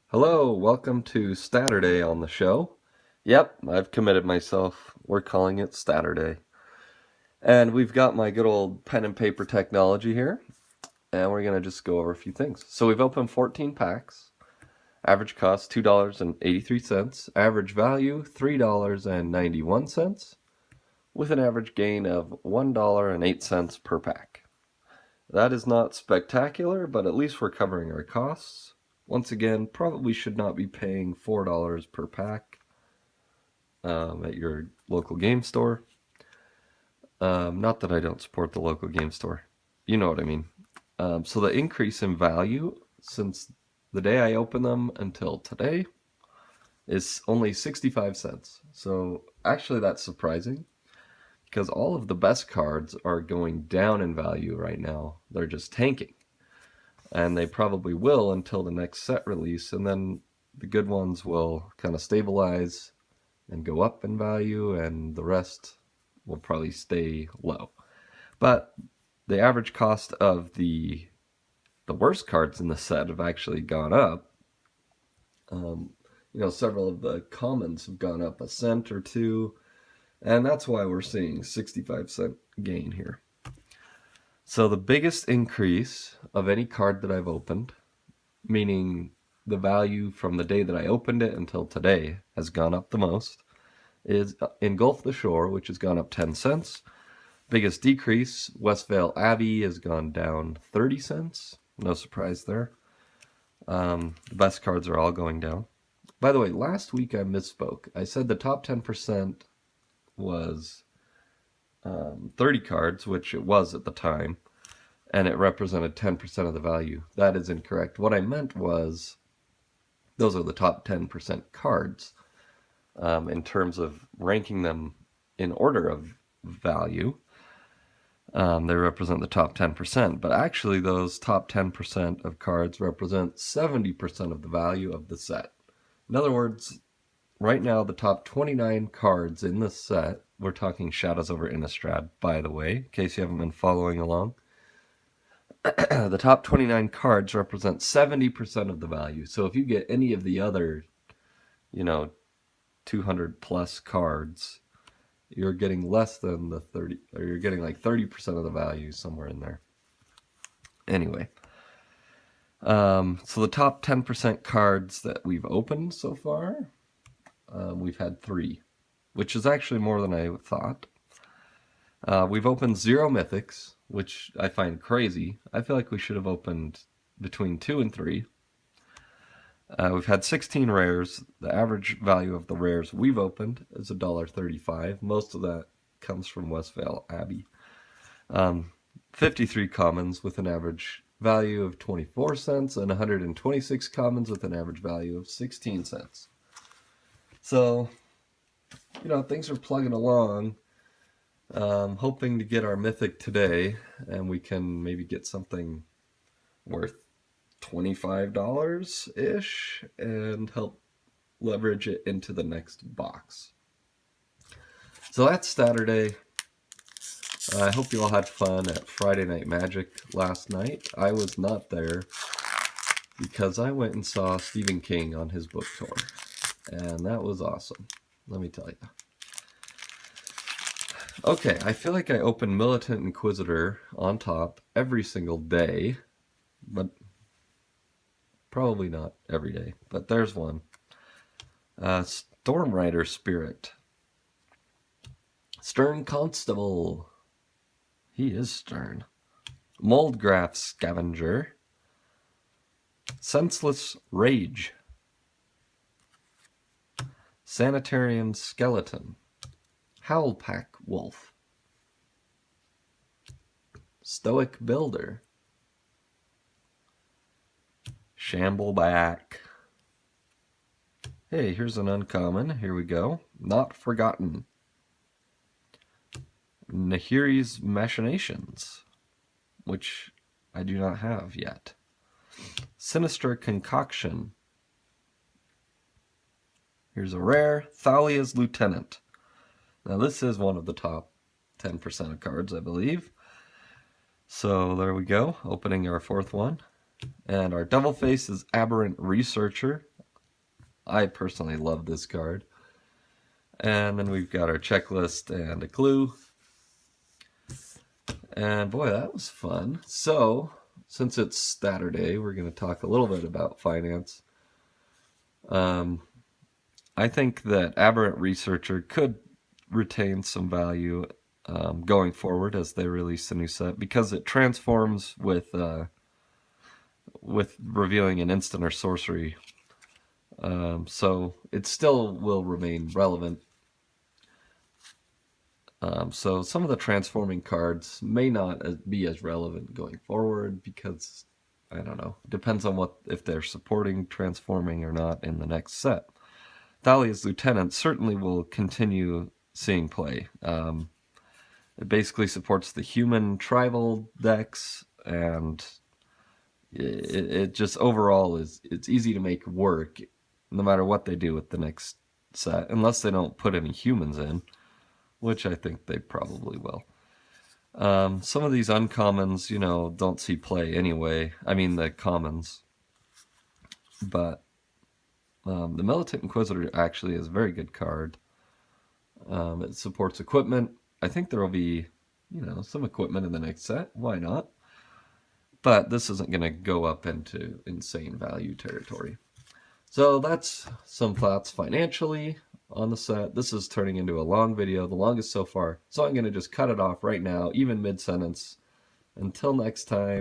Hello, welcome to STATurday on the show. Yep, I've committed myself. We're calling it STATurday. And we've got my good old pen and paper technology here, and we're going to just go over a few things. So we've opened 14 packs. Average cost $2.83. Average value $3.91, with an average gain of $1.08 per pack. That is not spectacular, but at least we're covering our costs. Once again, probably should not be paying $4 per pack at your local game store. Not that I don't support the local game store. You know what I mean. So the increase in value since the day I opened them until today is only 65 cents. So actually that's surprising because all of the best cards are going down in value right now. They're just tanking. And they probably will until the next set release, and then the good ones will kind of stabilize and go up in value, and the rest will probably stay low. But the average cost of the worst cards in the set have actually gone up. Several of the commons have gone up a cent or two, and that's why we're seeing 65-cent gain here. So the biggest increase of any card that I've opened, meaning the value from the day that I opened it until today has gone up the most, is Engulf the Shore, which has gone up 10 cents. Biggest decrease, Westvale Abbey has gone down 30 cents. No surprise there. The best cards are all going down. By the way, last week I misspoke. I said the top 10% was 30 cards, which it was at the time, and it represented 10% of the value. That is incorrect. What I meant was those are the top 10% cards in terms of ranking them in order of value. They represent the top 10%, but actually those top 10% of cards represent 70% of the value of the set. In other words, right now the top 29 cards in this set, we're talking Shadows over Innistrad, by the way, in case you haven't been following along. The top 29 cards represent 70% of the value. So if you get any of the other, 200 plus cards, you're getting less than the 30, or you're getting like 30% of the value, somewhere in there. Anyway, so the top 10% cards that we've opened so far, we've had 3, which is actually more than I thought. We've opened 0 mythics, which I find crazy. I feel like we should have opened between 2 and 3. We've had 16 rares. The average value of the rares we've opened is $1.35. Most of that comes from Westvale Abbey. 53 commons with an average value of 24 cents and 126 commons with an average value of 16 cents. So, things are plugging along. Hoping to get our mythic today, and we can maybe get something worth $25-ish and help leverage it into the next box. So that's Saturday. I hope you all had fun at Friday Night Magic last night. I was not there because I went and saw Stephen King on his book tour, and that was awesome, let me tell you. Okay, I feel like I open Militant Inquisitor on top every single day, but probably not every day, but there's one. Stormrider Spirit. Stern Constable. He is stern. Moldgraph Scavenger. Senseless Rage. Sanitarium Skeleton. Howlpack Wolf. Stoic Builder. Shambleback. Hey, here's an uncommon. Here we go. Not Forgotten. Nahiri's Machinations, which I do not have yet. Sinister Concoction. Here's a rare. Thalia's Lieutenant. Now this is one of the top 10% of cards, I believe. So there we go, opening our 4th one. And our Devil Face is Aberrant Researcher. I personally love this card. And then we've got our checklist and a clue. And boy, that was fun. So, since it's STATurday, we're going to talk a little bit about finance. I think that Aberrant Researcher could retain some value going forward as they release the new set, because it transforms with revealing an instant or sorcery. So it still will remain relevant. So some of the transforming cards may not be as relevant going forward because, I don't know, depends on if they're supporting transforming or not in the next set. Thalia's Lieutenant certainly will continue seeing play. It basically supports the human tribal decks, and it just overall it's easy to make work no matter what they do with the next set, unless they don't put any humans in, which I think they probably will. Some of these uncommons, don't see play anyway. I mean the commons. But the Militant Inquisitor actually is a very good card. It supports equipment. I think there will be, some equipment in the next set. Why not? But this isn't going to go up into insane value territory. So that's some thoughts financially on the set. This is turning into a long video, the longest so far. So I'm going to just cut it off right now, even mid-sentence. Until next time.